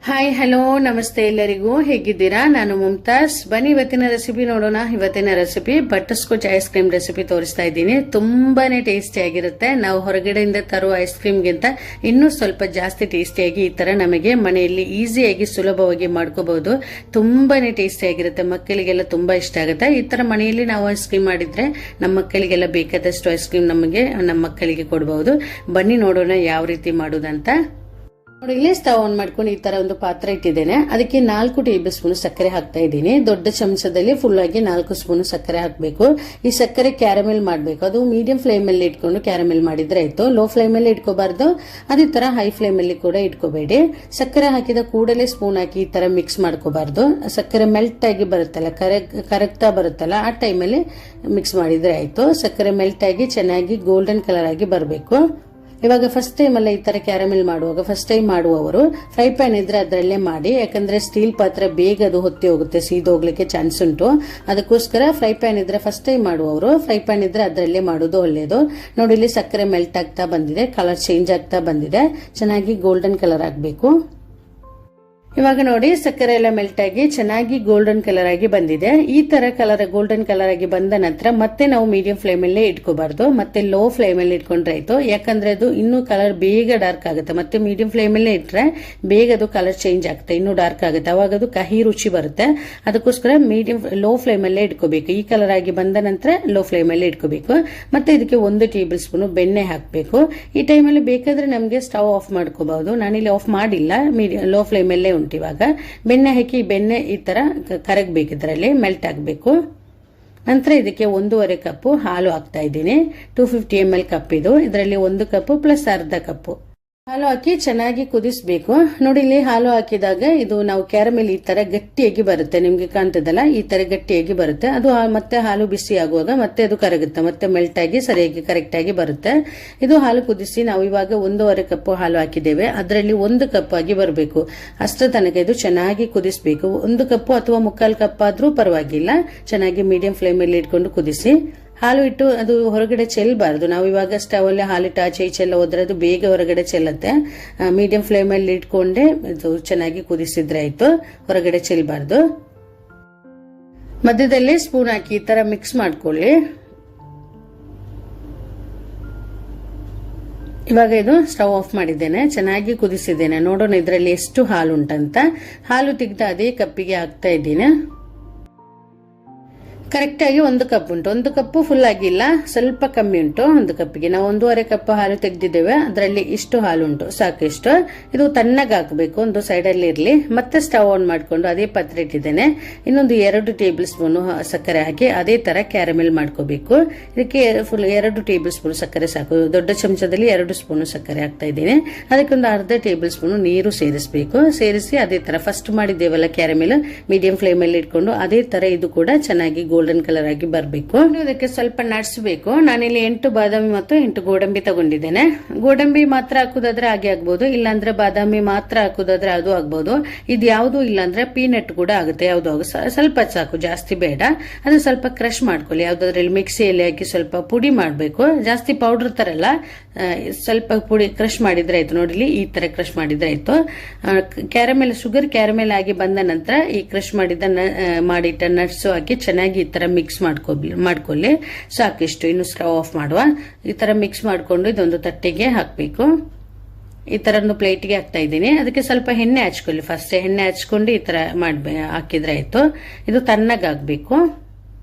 Hi hello ನಮಸ್ತೆ ಎಲ್ಲರಿಗೂ, ಹೇಗಿದ್ದೀರಾ? ನಾನು ಮುಮ್ತಾಜ್. ಬನ್ನಿ ಇವತ್ತಿನ ರೆಸಿಪಿ ನೋಡೋಣ. ಇವತ್ತಿನ recipe butter scotch ice cream recipe ತೋರಿಸ್ತಾ ಇದ್ದೀನಿ. ತುಂಬಾನೇ ಟೇಸ್ಟಿ ಆಗಿರುತ್ತೆ. ನಾವು ಹೊರಗಡೆಯಿಂದ ತರುವ ಐಸ್ ಕ್ರೀಮ್ಗಿಂತ ಇನ್ನೂ ಸ್ವಲ್ಪ ಜಾಸ್ತಿ ಟೇಸ್ಟಿಯಾಗಿ ಈ ತರ ನಮಗೆ ಮನೆಯಲ್ಲಿ ಈಸಿಯಾಗಿ ಸುಲಭವಾಗಿ ಮಾಡ್ಕೋಬಹುದು. ತುಂಬಾನೇ ಟೇಸ್ಟಿ ಆಗಿರುತ್ತೆ. ಮಕ್ಕಳಿಗೆಲ್ಲ ತುಂಬಾ ಇಷ್ಟ ಆಗುತ್ತೆ. ಈ ತರ ಮನೆಯಲ್ಲಿ ನಾವು ಐಸ್ ಕ್ರೀಮ್ ಮಾಡಿದ್ರೆ ನಮ್ಮ ಮಕ್ಕಳಿಗೆಲ್ಲ ಬೇಕಾದಷ್ಟು ಐಸ್ ಕ್ರೀಮ್ ನಮ್ಮ ಮಕ್ಕಳಿಗೆ ಕೊಡಬಹುದು. ಬನ್ನಿ ನೋಡೋಣ ಯಾವ ರೀತಿ ಮಾಡೋದಂತ. ನೋಡಿ, ಇಲ್ಲಿ ಸ್ಟವ್ ಆನ್ ಮಾಡ್ಕೊಂಡು ಈ ತರ ಒಂದು ಪಾತ್ರೆ ಇಟ್ಟಿದ್ದೇನೆ. ಅದಕ್ಕೆ 4 ಟೇಬಲ್ ಸ್ಪೂನ್ ಸಕ್ಕರೆ ಹಾಕ್ತಾ ಇದ್ದೀನಿ. ದೊಡ್ಡ ಚಮಚದಲ್ಲಿ ಫುಲ್ ಆಗಿ 4 ಸ್ಪೂನ್ ಸಕ್ಕರೆ ಹಾಕಬೇಕು. ಈ ಸಕ್ಕರೆ ಕ್ಯಾರಮೆಲ್ ಮಾಡಬೇಕು. ಅದು ಮೀಡಿಯಂ ಫ್ಲೇಮ್ ಅಲ್ಲಿ ಇಟ್ಕೊಂಡು ಕ್ಯಾರಮೆಲ್ ಮಾಡಿದ್ರೆ ಆಯ್ತು. ಲೋ ಫ್ಲೇಮ್ ಅಲ್ಲಿ ಇಟ್ಕೋಬಾರ್ದು, ಅದೇ ತರ ಹೈ ಫ್ಲೇಮ್ ಅಲ್ಲಿ ಕೂಡ ಇಟ್ಕೋಬೇಡಿ. ಸಕ್ಕರೆ ಹಾಕಿದ ಕೂಡಲೇ ಸ್ಪೂನ್ ಹಾಕಿ ಈ ತರ ಮಿಕ್ಸ್ ಮಾಡ್ಕೋಬಾರ್ದು. ಸಕ್ಕರೆ ಮೆಲ್ಟ್ ಆಗಿ ಬರುತ್ತಲ್ಲ, ಕರಗ್ತಾ ಬರುತ್ತಲ್ಲ, ಆ ಟೈಮಲ್ಲಿ ಮಿಕ್ಸ್ ಮಾಡಿದ್ರೆ ಆಯ್ತು. ಸಕ್ಕರೆ ಮೆಲ್ಟ್ ಆಗಿ ಚೆನ್ನಾಗಿ ಗೋಲ್ಡನ್ ಕಲರ್ ಆಗಿ ಬರಬೇಕು. ಇವಾಗ ಫಸ್ಟ್ ಟೈಮ್ ಅಲ್ಲ ಈ ತರ ಕ್ಯಾರಮೆಲ್ ಮಾಡುವಾಗ, ಫಸ್ಟ್ ಟೈಮ್ ಮಾಡುವವರು ಫ್ರೈ ಪ್ಯಾನ್ ಇದ್ರೆ ಅದರಲ್ಲೇ ಮಾಡಿ. ಯಾಕಂದ್ರೆ ಸ್ಟೀಲ್ ಪಾತ್ರೆ ಬೇಗ ಅದು ಹೊತ್ತಿ ಹೋಗುತ್ತೆ, ಸೀದೋಗ್ಲಿಕ್ಕೆ ಚಾನ್ಸ್ ಉಂಟು. ಅದಕ್ಕೋಸ್ಕರ ಫ್ರೈ ಪ್ಯಾನ್ ಇದ್ರೆ ಫಸ್ಟ್ ಟೈಮ್ ಮಾಡುವವರು ಫ್ರೈ ಪ್ಯಾನ್ ಇದ್ರೆ ಅದರಲ್ಲೇ ಮಾಡೋದು ಒಳ್ಳೆಯದು. ನೋಡಿ, ಇಲ್ಲಿ ಸಕ್ಕರೆ ಮೆಲ್ಟ್ ಆಗ್ತಾ ಬಂದಿದೆ, ಕಲರ್ ಚೇಂಜ್ ಆಗ್ತಾ ಬಂದಿದೆ. ಚೆನ್ನಾಗಿ ಗೋಲ್ಡನ್ ಕಲರ್ ಆಗಬೇಕು. ಇವಾಗ ನೋಡಿ, ಸಕ್ಕರೆ ಎಲ್ಲ ಮೆಲ್ಟ್ ಆಗಿ ಚೆನ್ನಾಗಿ ಗೋಲ್ಡನ್ ಕಲರ್ ಆಗಿ ಬಂದಿದೆ. ಈ ತರ ಗೋಲ್ಡನ್ ಕಲರ್ ಆಗಿ ಬಂದ ನಂತರ ಮತ್ತೆ ನಾವು ಮೀಡಿಯಂ ಫ್ಲೇಮ್ ಅಲ್ಲೇ ಇಟ್ಕೋಬಾರ್ದು, ಮತ್ತೆ ಲೋ ಫ್ಲೇಮ್ ಅಲ್ಲಿ ಇಟ್ಕೊಂಡ್ರೆ ಆಯ್ತು. ಯಾಕಂದ್ರೆ ಅದು ಇನ್ನೂ ಕಲರ್ ಬೇಗ ಡಾರ್ಕ್ ಆಗುತ್ತೆ. ಮತ್ತೆ ಮೀಡಿಯಂ ಫ್ಲೇಮ್ ಅಲ್ಲೇ ಇಟ್ರೆ ಬೇಗ ಅದು ಕಲರ್ ಚೇಂಜ್ ಆಗುತ್ತೆ, ಇನ್ನೂ ಡಾರ್ಕ್ ಆಗುತ್ತೆ. ಅವಾಗ ಅದು ಕಹಿ ರುಚಿ ಬರುತ್ತೆ. ಅದಕ್ಕೋಸ್ಕರ ಲೋ ಫ್ಲೇಮ್ ಅಲ್ಲೇ ಇಟ್ಕೋಬೇಕು. ಈ ಕಲರ್ ಆಗಿ ಬಂದ ನಂತರ ಲೋ ಫ್ಲೇಮ್ ಅಲ್ಲೇ ಇಟ್ಕೋಬೇಕು. ಮತ್ತೆ ಇದಕ್ಕೆ 1 ಟೇಬಲ್ ಸ್ಪೂನ್ ಬೆಣ್ಣೆ ಹಾಕಬೇಕು. ಈ ಟೈಮಲ್ಲಿ ಬೇಕಾದ್ರೆ ನಮಗೆ ಸ್ಟವ್ ಆಫ್ ಮಾಡ್ಕೋಬಹುದು. ನಾನಿಲ್ಲಿ ಆಫ್ ಮಾಡಿಲ್ಲ, ಲೋ ಫ್ಲೇಮ್ ಅಲ್ಲೇ ಉಂಟು. ಇವಾಗ ಬೆಣ್ಣೆ ಹಾಕಿ, ಬೆಣ್ಣೆ ಈ ತರ ಕರಗಬೇಕು, ಇದರಲ್ಲಿ ಮೆಲ್ಟ್ ಆಗಬೇಕು. ನಂತರ ಇದಕ್ಕೆ 1.5 ಕಪ್ ಹಾಲು ಹಾಕ್ತಾ ಇದ್ದೀನಿ. 250 ml ಕಪ್ ಇದು. ಇದರಲ್ಲಿ 1 ಕಪ್ ಪ್ಲಸ್ ಅರ್ಧ ಕಪ್ ಹಾಲು ಹಾಕಿ ಚೆನ್ನಾಗಿ ಕುದಿಸಬೇಕು. ನೋಡಿ, ಇಲ್ಲಿ ಹಾಲು ಹಾಕಿದಾಗ ಇದು ನಾವು ಕ್ಯಾರಮೆಲ್ ಈ ತರ ಗಟ್ಟಿಯಾಗಿ ಬರುತ್ತೆ. ನಿಮ್ಗೆ ಕಾಣ್ತದಲ್ಲ, ಈ ತರ ಗಟ್ಟಿಯಾಗಿ ಬರುತ್ತೆ. ಅದು ಮತ್ತೆ ಹಾಲು ಬಿಸಿ ಆಗುವಾಗ ಮತ್ತೆ ಅದು ಕರಗುತ್ತೆ, ಮತ್ತೆ ಮೆಲ್ಟ್ ಆಗಿ ಸರಿಯಾಗಿ ಕರೆಕ್ಟ್ ಆಗಿ ಬರುತ್ತೆ. ಇದು ಹಾಲು ಕುದಿಸಿ ನಾವು ಇವಾಗ 1.5 ಕಪ್ ಹಾಲು ಹಾಕಿದ್ದೇವೆ, ಅದರಲ್ಲಿ 1 ಕಪ್ ಆಗಿ ಬರಬೇಕು. ಅಷ್ಟರ ತನಕ ಇದು ಚೆನ್ನಾಗಿ ಕುದಿಸಬೇಕು. 1 ಕಪ್ ಅಥವಾ 1/4 ಕಪ್ ಆದ್ರೂ ಪರವಾಗಿಲ್ಲ. ಚೆನ್ನಾಗಿ ಮೀಡಿಯಂ ಫ್ಲೇಮ್ ಅಲ್ಲಿ ಇಟ್ಕೊಂಡು ಕುದಿಸಿ. ಹಾಲು ಇಟ್ಟು ಅದು ಹೊರಗಡೆ ಚೆಲ್ಲಬಾರದು. ನಾವು ಇವಾಗ ಸ್ಟವ್ ಅಲ್ಲಿ ಹಾಲಿಟ್ಟು ಆಚೆ ಈಚೆ ಎಲ್ಲ ಹೋದ್ರೆ ಅದು ಬೇಗ ಹೊರಗಡೆ ಚೆಲ್ಲುತ್ತೆ. ಮೀಡಿಯಂ ಫ್ಲೇಮ್ ಅಲ್ಲಿ ಇಟ್ಕೊಂಡೆ ಇದು ಚೆನ್ನಾಗಿ ಕುದಿಸಿದ್ರೆ ಆಯ್ತು, ಹೊರಗಡೆ ಚೆಲ್ಲಬಾರ್ದು. ಮಧ್ಯದಲ್ಲಿ ಸ್ಪೂನ್ ಹಾಕಿ ಈ ತರ ಮಿಕ್ಸ್ ಮಾಡ್ಕೊಳ್ಳಿ. ಇವಾಗ ಇದು ಸ್ಟವ್ ಆಫ್ ಮಾಡಿದ್ದೇನೆ, ಚೆನ್ನಾಗಿ ಕುದಿಸಿದ್ದೇನೆ. ನೋಡೋಣ ಇದರಲ್ಲಿ ಎಷ್ಟು ಹಾಲು ಉಂಟಂತ. ಹಾಲು ತೆಗೆದು ಅದೇ ಕಪ್ಪಿಗೆ ಹಾಕ್ತಾ ಇದ್ದೀನಿ. ಕರೆಕ್ಟ್ ಆಗಿ 1 ಕಪ್ ಉಂಟು. 1 ಕಪ್ ಫುಲ್ ಆಗಿಲ್ಲ, ಸ್ವಲ್ಪ ಕಮ್ಮಿ ಉಂಟು 1 ಕಪ್ಗೆ. ನಾವು 1.5 ಕಪ್ ಹಾಲು ತೆಗೆದಿದ್ದೇವೆ, ಅದರಲ್ಲಿ ಇಷ್ಟು ಹಾಲು ಉಂಟು, ಸಾಕಿಷ್ಟು. ಇದು ತಣ್ಣಗೆ ಹಾಕಬೇಕು, ಒಂದು ಸೈಡ್ ಅಲ್ಲಿ ಇರಲಿ. ಮತ್ತೆ ಸ್ಟವ್ ಆನ್ ಮಾಡ್ಕೊಂಡು ಅದೇ ಪಾತ್ರೆ ಇಟ್ಟಿದ್ದೇನೆ. ಇನ್ನೊಂದು 2 ಟೇಬಲ್ ಸ್ಪೂನ್ ಸಕ್ಕರೆ ಹಾಕಿ ಅದೇ ತರ ಕ್ಯಾರಮೆಲ್ ಮಾಡ್ಕೋಬೇಕು. ಇದಕ್ಕೆ ಫುಲ್ 2 ಟೇಬಲ್ ಸ್ಪೂನ್ ಸಕ್ಕರೆ ಸಾಕು. ದೊಡ್ಡ ಚಮಚದಲ್ಲಿ 2 ಸ್ಪೂನ್ ಸಕ್ಕರೆ ಹಾಕ್ತಾ ಇದ್ದೀನಿ. ಅದಕ್ಕೊಂದು ಅರ್ಧ ಟೇಬಲ್ ಸ್ಪೂನ್ ನೀರು ಸೇರಿಸಬೇಕು. ಸೇರಿಸಿ ಅದೇ ತರ ಫಸ್ಟ್ ಮಾಡಿದ್ದೇವಲ್ಲ ಕ್ಯಾರಮೆಲ್, ಮೀಡಿಯಂ ಫ್ಲೇಮ್ ಅಲ್ಲಿ ಇಟ್ಕೊಂಡು ಅದೇ ತರ ಇದು ಕೂಡ ಚೆನ್ನಾಗಿ ಗೋಲ್ಡನ್ ಕಲರ್ ಆಗಿ ಬರಬೇಕು. ಇದಕ್ಕೆ ಸ್ವಲ್ಪ ನಟ್ಸ್ ಬೇಕು. ನಾನಿಲ್ಲಿ 8 ಬಾದಾಮಿ ಮತ್ತು 8 ಗೋಡಂಬಿ ತಗೊಂಡಿದ್ದೇನೆ. ಗೋಡಂಬಿ ಮಾತ್ರ ಹಾಕುದಾದ್ರೆ ಹಾಗೆ ಆಗ್ಬಹುದು, ಇಲ್ಲಾಂದ್ರೆ ಬಾದಾಮಿ ಮಾತ್ರ ಹಾಕುದಾದ್ರೆ ಅದು ಆಗ್ಬಹುದು. ಇದು ಯಾವುದು ಇಲ್ಲಾಂದ್ರೆ ಪೀನಟ್ ಕೂಡ ಆಗುತ್ತೆ. ಯಾವ್ದು ಸ್ವಲ್ಪ ಸಾಕು, ಜಾಸ್ತಿ ಬೇಡ. ಅದು ಸ್ವಲ್ಪ ಕ್ರಶ್ ಮಾಡ್ಕೊಳ್ಳಿ. ಯಾವ್ದಾದ್ರಲ್ಲಿ ಮಿಕ್ಸಿಯಲ್ಲಿ ಹಾಕಿ ಸ್ವಲ್ಪ ಪುಡಿ ಮಾಡಬೇಕು. ಜಾಸ್ತಿ ಪೌಡರ್ ತರಲ್ಲ, ಸ್ವಲ್ಪ ಪುಡಿ ಕ್ರಶ್ ಮಾಡಿದ್ರೆ ಆಯ್ತು. ನೋಡಿಲಿ, ಈ ತರ ಕ್ರಶ್ ಮಾಡಿದ್ರೆ ಆಯ್ತು. ಕ್ಯಾರಮೆಲ್, ಶುಗರ್ ಕ್ಯಾರಮೆಲ್ ಆಗಿ ಬಂದ ನಂತರ ಈ ಕ್ರಶ್ ಮಾಡಿಟ್ಟ ನಟ್ಸ್ ಹಾಕಿ ಚೆನ್ನಾಗಿ ಈ ತರ ಮಿಕ್ಸ್ ಮಾಡ್ಕೊಳ್ಳಿ. ಸಾಕಿಷ್ಟು. ಇನ್ನು ಸ್ಟವ್ ಆಫ್ ಮಾಡುವ. ಈ ತರ ಮಿಕ್ಸ್ ಮಾಡ್ಕೊಂಡು ಇದೊಂದು ತಟ್ಟೆಗೆ ಹಾಕಬೇಕು. ಈ ತರ ಒಂದು ಪ್ಲೇಟ್ಗೆ ಹಾಕ್ತಾ ಇದ್ದೀನಿ. ಅದಕ್ಕೆ ಸ್ವಲ್ಪ ಎಣ್ಣೆ ಹಚ್ಕೊಳ್ಳಿ. ಫಸ್ಟ್ ಎಣ್ಣೆ ಹಚ್ಕೊಂಡು ಈ ತರ ಹಾಕಿದ್ರೆ ಆಯ್ತು. ಇದು ತಣ್ಣಗಾಗಬೇಕು.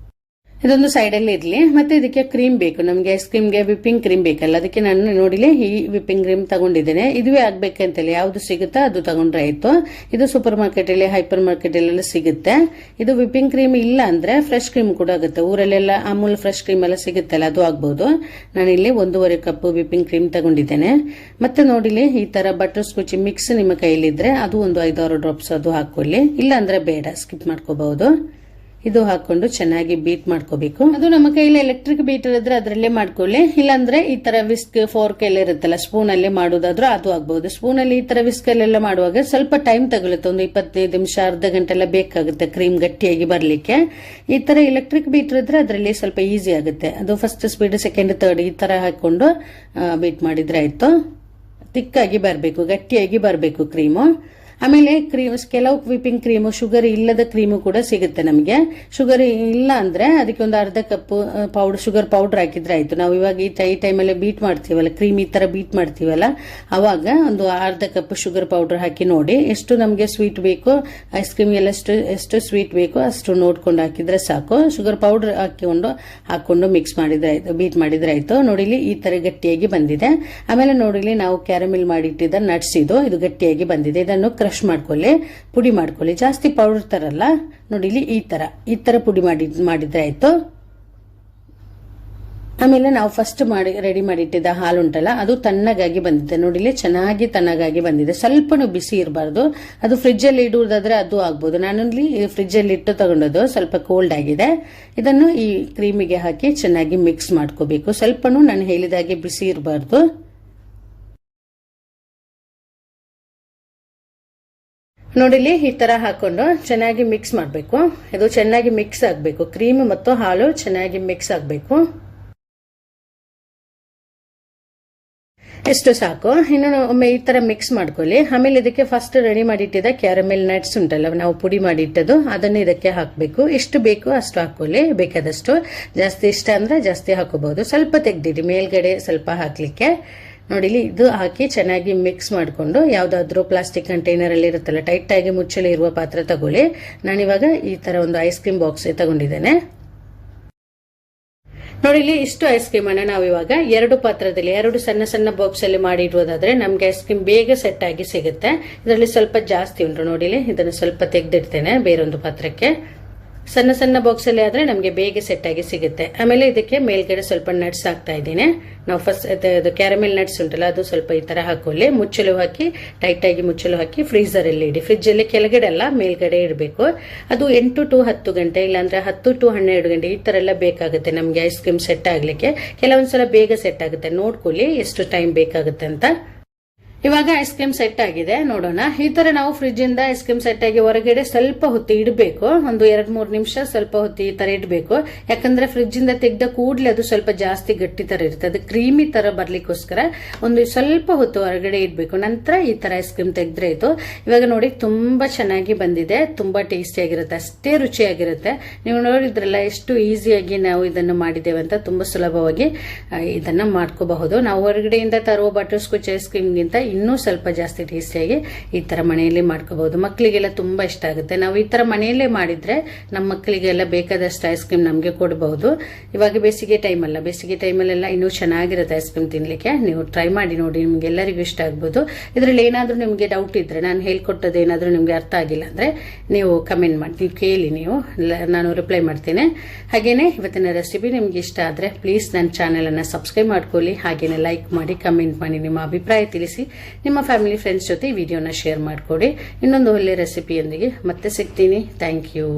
ಇದೊಂದು ಸೈಡ್ ಅಲ್ಲಿ ಇರ್ಲಿ. ಮತ್ತೆ ಇದಕ್ಕೆ ಕ್ರೀಮ್ ಬೇಕು ನಮ್ಗೆ. ಐಸ್ ಕ್ರೀಮ್ಗೆ ವಿಪ್ಪಿಂಗ್ ಕ್ರೀಮ್ ಬೇಕಲ್ಲ, ಅದಕ್ಕೆ ನಾನು ನೋಡಿಲಿ ಈ ವಿಪ್ಪಿಂಗ್ ಕ್ರೀಮ್ ತಗೊಂಡಿದ್ದೇನೆ. ಇದುವೇ ಆಗ್ಬೇಕಂತಲ್ಲ, ಯಾವ್ದು ಸಿಗುತ್ತಾ ಅದು ತಗೊಂಡ್ರೆ ಆಯ್ತು. ಇದು ಸೂಪರ್ ಮಾರ್ಕೆಟ್ ಅಲ್ಲಿ, ಹೈಪರ್ ಮಾರ್ಕೆಟ್ ಅಲ್ಲೆಲ್ಲ ಸಿಗುತ್ತೆ. ಇದು ವಿಪ್ಪಿಂಗ್ ಕ್ರೀಮ್ ಇಲ್ಲ ಅಂದ್ರೆ ಫ್ರೆಶ್ ಕ್ರೀಮ್ ಕೂಡ ಆಗುತ್ತೆ. ಊರಲ್ಲೆಲ್ಲ ಅಮೂಲ್ ಫ್ರೆಶ್ ಕ್ರೀಮ್ ಎಲ್ಲ ಸಿಗುತ್ತಲ್ಲ, ಅದು ಆಗ್ಬಹುದು. ನಾನಿಲ್ಲಿ 1.5 ಕಪ್ ವಿಪ್ಪಿಂಗ್ ಕ್ರೀಮ್ ತಗೊಂಡಿದ್ದೇನೆ. ಮತ್ತೆ ನೋಡಿಲಿ, ಈ ತರ ಬಟರ್ ಸ್ಕಾಚ್ ಮಿಕ್ಸ್ ನಿಮ್ಮ ಕೈಲಿದ್ರೆ ಅದು ಒಂದು 5-6 ಡ್ರಾಪ್ಸ್ ಅದು ಹಾಕೊಳ್ಳಿ. ಇಲ್ಲ ಅಂದ್ರೆ ಬೇಡ, ಸ್ಕಿಪ್ ಮಾಡ್ಕೋಬಹುದು. ಇದು ಹಾಕೊಂಡು ಚೆನ್ನಾಗಿ ಬೀಟ್ ಮಾಡ್ಕೋಬೇಕು. ಅದು ನಮ್ಮ ಕೈಯಲ್ಲಿ ಎಲೆಕ್ಟ್ರಿಕ್ ಬೀಟರ್ ಇದ್ರೆ ಅದರಲ್ಲೇ ಮಾಡ್ಕೊಳ್ಳಿ. ಇಲ್ಲಾಂದ್ರೆ ಈ ತರ ವಿಸ್ಕ್, ಫೋರ್ಕ್ ಎಲ್ಲ ಇರುತ್ತಲ್ಲ, ಸ್ಪೂನ್ ಅಲ್ಲಿ ಮಾಡೋದಾದ್ರೂ ಅದು ಆಗ್ಬಹುದು. ಸ್ಪೂನ್ ಅಲ್ಲಿ ಈ ತರ ವಿಸ್ಕ್ ಅಲ್ಲೆಲ್ಲ ಮಾಡುವಾಗ ಸ್ವಲ್ಪ ಟೈಮ್ ತಗೊಳುತ್ತೆ, ಒಂದು 25 ನಿಮಿಷ, ಅರ್ಧ ಗಂಟೆ ಎಲ್ಲ ಬೇಕಾಗುತ್ತೆ ಕ್ರೀಮ್ ಗಟ್ಟಿಯಾಗಿ ಬರ್ಲಿಕ್ಕೆ. ಈ ತರ ಎಲೆಕ್ಟ್ರಿಕ್ ಬೀಟರ್ ಇದ್ರೆ ಅದರಲ್ಲಿ ಸ್ವಲ್ಪ ಈಸಿ ಆಗುತ್ತೆ. ಅದು ಫಸ್ಟ್ ಸ್ಪೀಡ್, ಸೆಕೆಂಡ್, ಥರ್ಡ್ ಈ ತರ ಹಾಕೊಂಡು ಬೀಟ್ ಮಾಡಿದ್ರೆ ಆಯ್ತು. ತಿಕ್ಕಾಗಿ ಬರಬೇಕು, ಗಟ್ಟಿಯಾಗಿ ಬರಬೇಕು ಕ್ರೀಮು. ಆಮೇಲೆ ಕೆಲವು ವಿಪಿಂಗ್ ಕ್ರೀಮು ಶುಗರ್ ಇಲ್ಲದ ಕ್ರೀಮು ಕೂಡ ಸಿಗುತ್ತೆ ನಮಗೆ. ಶುಗರ್ ಇಲ್ಲ ಅಂದ್ರೆ ಅದಕ್ಕೆ ಒಂದು ಅರ್ಧ ಕಪ್ ಶುಗರ್ ಪೌಡರ್ ಹಾಕಿದ್ರೆ ಆಯ್ತು. ನಾವು ಇವಾಗ ಈ ಟೈಮಲ್ಲಿ ಬೀಟ್ ಮಾಡ್ತೀವಲ್ಲ, ಕ್ರೀಮ್ ಈ ತರ ಬೀಟ್ ಮಾಡ್ತೀವಲ್ಲ, ಅವಾಗ ಒಂದು ಅರ್ಧ ಕಪ್ ಶುಗರ್ ಪೌಡರ್ ಹಾಕಿ ನೋಡಿ ಎಷ್ಟು ನಮಗೆ ಸ್ವೀಟ್ ಬೇಕು, ಐಸ್ ಕ್ರೀಮ್ ಎಲ್ಲ ಎಷ್ಟು ಸ್ವೀಟ್ ಬೇಕು ಅಷ್ಟು ನೋಡ್ಕೊಂಡು ಹಾಕಿದ್ರೆ ಸಾಕು. ಶುಗರ್ ಪೌಡರ್ ಹಾಕೊಂಡು ಮಿಕ್ಸ್ ಮಾಡಿದ್ರೆ ಆಯ್ತು, ಬೀಟ್ ಮಾಡಿದ್ರೆ ಆಯ್ತು. ನೋಡಿಲಿ ಈ ತರ ಗಟ್ಟಿಯಾಗಿ ಬಂದಿದೆ. ಆಮೇಲೆ ನೋಡಿಲಿ ನಾವು ಕ್ಯಾರಮೆಲ್ ಮಾಡಿಟ್ಟಿದ್ದ ನಟ್ಸ್ ಇದು ಗಟ್ಟಿಯಾಗಿ ಬಂದಿದೆ. ಇದನ್ನು ಕ್ರಶ್ ಮಾಡ್ಕೊಳ್ಳಿ, ಪುಡಿ ಮಾಡ್ಕೊಳ್ಳಿ. ಜಾಸ್ತಿ ಪೌಡರ್ ತರಲ್ಲ, ನೋಡಿಲಿ ಈ ತರ ಪುಡಿ ಮಾಡಿದ್ರೆ ಆಯ್ತು. ಆಮೇಲೆ ನಾವು ಫಸ್ಟ್ ರೆಡಿ ಮಾಡಿಟ್ಟಿದ್ದ ಹಾಲು ಉಂಟಲ್ಲ, ಅದು ತಣ್ಣಗಾಗಿ ಬಂದಿದೆ. ನೋಡಿಲಿ ಚೆನ್ನಾಗಿ ತಣ್ಣಗಾಗಿ ಬಂದಿದೆ. ಸ್ವಲ್ಪನೂ ಬಿಸಿ ಇರಬಾರ್ದು. ಅದು ಫ್ರಿಜ್ ಅಲ್ಲಿ ಇಡುವುದಾದ್ರೆ ಅದು ಆಗ್ಬೋದು. ನಾನಲ್ಲಿ ಫ್ರಿಜ್ ಅಲ್ಲಿ ಇಟ್ಟು ತಗೊಂಡದ್ದು ಸ್ವಲ್ಪ ಕೋಲ್ಡ್ ಆಗಿದೆ. ಇದನ್ನು ಈ ಕ್ರೀಮಿಗೆ ಹಾಕಿ ಚೆನ್ನಾಗಿ ಮಿಕ್ಸ್ ಮಾಡ್ಕೋಬೇಕು. ಸ್ವಲ್ಪನೂ ನಾನು ಹೇಳಿದಾಗೆ ಬಿಸಿ ಇರಬಾರ್ದು. ನೋಡಿಲಿ ಈ ತರ ಹಾಕೊಂಡು ಚೆನ್ನಾಗಿ ಮಿಕ್ಸ್ ಮಾಡಬೇಕು. ಇದು ಚೆನ್ನಾಗಿ ಮಿಕ್ಸ್ ಆಗಬೇಕು. ಕ್ರೀಮ್ ಮತ್ತು ಹಾಲು ಚೆನ್ನಾಗಿ ಮಿಕ್ಸ್ ಆಗಬೇಕು. ಎಷ್ಟು ಸಾಕು. ಇನ್ನು ಒಮ್ಮೆ ಈ ತರ ಮಿಕ್ಸ್ ಮಾಡ್ಕೊಳ್ಳಿ. ಆಮೇಲೆ ಇದಕ್ಕೆ ಫಸ್ಟ್ ರೆಡಿ ಮಾಡಿಟ್ಟಿದ್ದ ಕ್ಯಾರಮೆಲ್ ನಟ್ಸ್ ಉಂಟಲ್ಲ, ನಾವು ಪುಡಿ ಮಾಡಿಟ್ಟದು, ಅದನ್ನು ಇದಕ್ಕೆ ಹಾಕಬೇಕು. ಎಷ್ಟು ಬೇಕು ಅಷ್ಟು ಹಾಕೊಳ್ಳಿ, ಬೇಕಾದಷ್ಟು. ಜಾಸ್ತಿ ಇಷ್ಟ ಅಂದ್ರೆ ಜಾಸ್ತಿ ಹಾಕೋಬಹುದು. ಸ್ವಲ್ಪ ತೆಗ್ದಿಡಿ ಮೇಲ್ಗಡೆ ಸ್ವಲ್ಪ ಹಾಕ್ಲಿಕ್ಕೆ. ನೋಡಿಲಿ ಇದು ಹಾಕಿ ಚೆನ್ನಾಗಿ ಮಿಕ್ಸ್ ಮಾಡಿಕೊಂಡು ಯಾವ್ದಾದ್ರು ಪ್ಲಾಸ್ಟಿಕ್ ಕಂಟೈನರ್ ಅಲ್ಲಿ ಇರುತ್ತಲ್ಲ, ಟೈಟ್ ಆಗಿ ಮುಚ್ಚಳಿ ಇರುವ ಪಾತ್ರ ತಗೊಳ್ಳಿ. ನಾನಿವಾಗ ಈ ತರ ಒಂದು ಐಸ್ ಕ್ರೀಮ್ ಬಾಕ್ಸ್ ತಗೊಂಡಿದ್ದೇನೆ. ನೋಡಿಲಿ ಇಷ್ಟು ಐಸ್ ಕ್ರೀಮ್ ಅನ್ನ ನಾವು ಇವಾಗ ಎರಡು ಪಾತ್ರದಲ್ಲಿ, ಎರಡು ಸಣ್ಣ ಸಣ್ಣ ಬಾಕ್ಸ್ ಅಲ್ಲಿ ಮಾಡಿ ಇಡುವುದಾದ್ರೆ ನಮ್ಗೆ ಐಸ್ ಕ್ರೀಮ್ ಬೇಗ ಸೆಟ್ ಆಗಿ ಸಿಗುತ್ತೆ. ಇದರಲ್ಲಿ ಸ್ವಲ್ಪ ಜಾಸ್ತಿ ಉಂಟು. ನೋಡಿಲಿ ಇದನ್ನು ಸ್ವಲ್ಪ ತೆಗೆದಿಡ್ತೇನೆ ಬೇರೊಂದು ಪಾತ್ರಕ್ಕೆ. ಸಣ್ಣ ಸಣ್ಣ ಬಾಕ್ಸ್ ಅಲ್ಲಿ ಆದ್ರೆ ನಮಗೆ ಬೇಗ ಸೆಟ್ ಆಗಿ ಸಿಗುತ್ತೆ. ಆಮೇಲೆ ಇದಕ್ಕೆ ಮೇಲ್ಗಡೆ ಸ್ವಲ್ಪ ನಟ್ಸ್ ಹಾಕ್ತಾ ಇದ್ದೀನಿ. ನಾವು ಫಸ್ಟ್ ಕ್ಯಾರಮೆಲ್ ನಟ್ಸ್ ಉಂಟಲ್ಲ, ಅದು ಸ್ವಲ್ಪ ಈ ತರ ಹಾಕೊಳ್ಳಿ. ಮುಚ್ಚಲು ಹಾಕಿ ಟೈಟ್ ಆಗಿ ಮುಚ್ಚಲು ಹಾಕಿ ಫ್ರೀಜರ್ ಅಲ್ಲಿ ಇಡಿ. ಫ್ರಿಜ್ ಅಲ್ಲಿ ಕೆಳಗಡೆ ಅಲ್ಲ ಮೇಲ್ಗಡೆ ಇಡಬೇಕು. ಅದು 8 to 10 ಗಂಟೆ, ಇಲ್ಲಾಂದ್ರೆ 10 to 12 ಗಂಟೆ ಈ ತರ ಎಲ್ಲ ಬೇಕಾಗುತ್ತೆ ನಮ್ಗೆ ಐಸ್ ಕ್ರೀಮ್ ಸೆಟ್ ಆಗ್ಲಿಕ್ಕೆ. ಕೆಲವೊಂದ್ಸಲ ಬೇಗ ಸೆಟ್ ಆಗುತ್ತೆ. ನೋಡ್ಕೊಳ್ಳಿ ಎಷ್ಟು ಟೈಮ್ ಬೇಕಾಗುತ್ತೆ ಅಂತ. ಇವಾಗ ಐಸ್ ಕ್ರೀಮ್ ಸೆಟ್ ಆಗಿದೆ, ನೋಡೋಣ. ಈ ತರ ನಾವು ಫ್ರಿಜ್ ಇಂದ ಐಸ್ ಕ್ರೀಮ್ ಸೆಟ್ ಆಗಿ ಹೊರಗಡೆ ಸ್ವಲ್ಪ ಹೊತ್ತು ಇಡಬೇಕು. ಒಂದು 2-3 ನಿಮಿಷ ಸ್ವಲ್ಪ ಹೊತ್ತು ಈ ತರ ಇಡಬೇಕು. ಯಾಕಂದ್ರೆ ಫ್ರಿಜ್ ಇಂದ ತೆಗೆದ ಕೂಡಲೇ ಅದು ಸ್ವಲ್ಪ ಜಾಸ್ತಿ ಗಟ್ಟಿ ತರ ಇರುತ್ತೆ. ಅದು ಕ್ರೀಮಿ ತರ ಬರ್ಲಿಕ್ಕೋಸ್ಕರ ಒಂದು ಸ್ವಲ್ಪ ಹೊತ್ತು ಹೊರಗಡೆ ಇಡಬೇಕು. ನಂತರ ಈ ತರ ಐಸ್ ಕ್ರೀಮ್ ತೆಗೆದ್ರೆ ಇದು. ಇವಾಗ ನೋಡಿ ತುಂಬಾ ಚೆನ್ನಾಗಿ ಬಂದಿದೆ, ತುಂಬಾ ಟೇಸ್ಟಿ ಆಗಿರುತ್ತೆ, ಅಷ್ಟೇ ರುಚಿಯಾಗಿರುತ್ತೆ. ನೀವು ನೋಡಿದ್ರಲ್ಲ ಎಷ್ಟು ಈಸಿಯಾಗಿ ನಾವು ಇದನ್ನು ಮಾಡಿದ್ದೇವೆ ಅಂತ. ತುಂಬಾ ಸುಲಭವಾಗಿ ಇದನ್ನ ಮಾಡ್ಕೋಬಹುದು. ನಾವು ಹೊರಗಡೆಯಿಂದ ತರುವ ಬಟರ್ ಸ್ಕಾಚ್ ಐಸ್ ಕ್ರೀಮ್ಗಿಂತ ಇನ್ನೂ ಸ್ವಲ್ಪ ಜಾಸ್ತಿ ಟೇಸ್ಟಿಯಾಗಿ ಈ ತರ ಮನೆಯಲ್ಲಿ ಮಾಡ್ಕೋಬಹುದು. ಮಕ್ಕಳಿಗೆಲ್ಲ ತುಂಬಾ ಇಷ್ಟ ಆಗುತ್ತೆ. ನಾವು ಈ ತರ ಮನೆಯಲ್ಲೇ ಮಾಡಿದ್ರೆ ನಮ್ಮ ಮಕ್ಕಳಿಗೆಲ್ಲ ಬೇಕಾದಷ್ಟು ಐಸ್ ಕ್ರೀಮ್ ನಮಗೆ ಕೊಡಬಹುದು. ಇವಾಗ ಬೇಸಿಗೆ ಟೈಮ್ ಅಲ್ಲ, ಬೇಸಿಗೆ ಟೈಮಲ್ಲೆಲ್ಲ ಇನ್ನೂ ಚೆನ್ನಾಗಿರುತ್ತೆ ಐಸ್ ಕ್ರೀಮ್ ತಿನ್ಲಿಕ್ಕೆ. ನೀವು ಟ್ರೈ ಮಾಡಿ ನೋಡಿ, ನಿಮ್ಗೆ ಎಲ್ಲರಿಗೂ ಇಷ್ಟ ಆಗ್ಬೋದು. ಇದರಲ್ಲಿ ಏನಾದ್ರೂ ನಿಮ್ಗೆ ಡೌಟ್ ಇದ್ರೆ, ನಾನು ಹೇಳ್ಕೊಟ್ಟದ್ದು ಏನಾದ್ರೂ ನಿಮ್ಗೆ ಅರ್ಥ ಆಗಿಲ್ಲ ಅಂದ್ರೆ ನೀವು ಕಮೆಂಟ್ ಮಾಡಿ ಕೇಳಿ, ನಾನು ರಿಪ್ಲೈ ಮಾಡ್ತೇನೆ. ಹಾಗೇನೆ ಇವತ್ತಿನ ರೆಸಿಪಿ ನಿಮ್ಗೆ ಇಷ್ಟ ಆದ್ರೆ ಪ್ಲೀಸ್ ನನ್ನ ಚಾನೆಲ್ ಅನ್ನ ಸಬ್ಸ್ಕ್ರೈಬ್ ಮಾಡ್ಕೊಳ್ಳಿ. ಹಾಗೇನೆ ಲೈಕ್ ಮಾಡಿ, ಕಮೆಂಟ್ ಮಾಡಿ, ನಿಮ್ಮ ಅಭಿಪ್ರಾಯ ತಿಳಿಸಿ. ನಿಮ್ಮ ಫ್ಯಾಮಿಲಿ ಫ್ರೆಂಡ್ಸ್ ಜೊತೆ ಈ ವಿಡಿಯೋನ ಶೇರ್ ಮಾಡಿಕೊಡಿ. ಇನ್ನೊಂದು ಒಳ್ಳೆ ರೆಸಿಪಿಯೊಂದಿಗೆ ಮತ್ತೆ ಸಿಗ್ತೀನಿ. Thank you.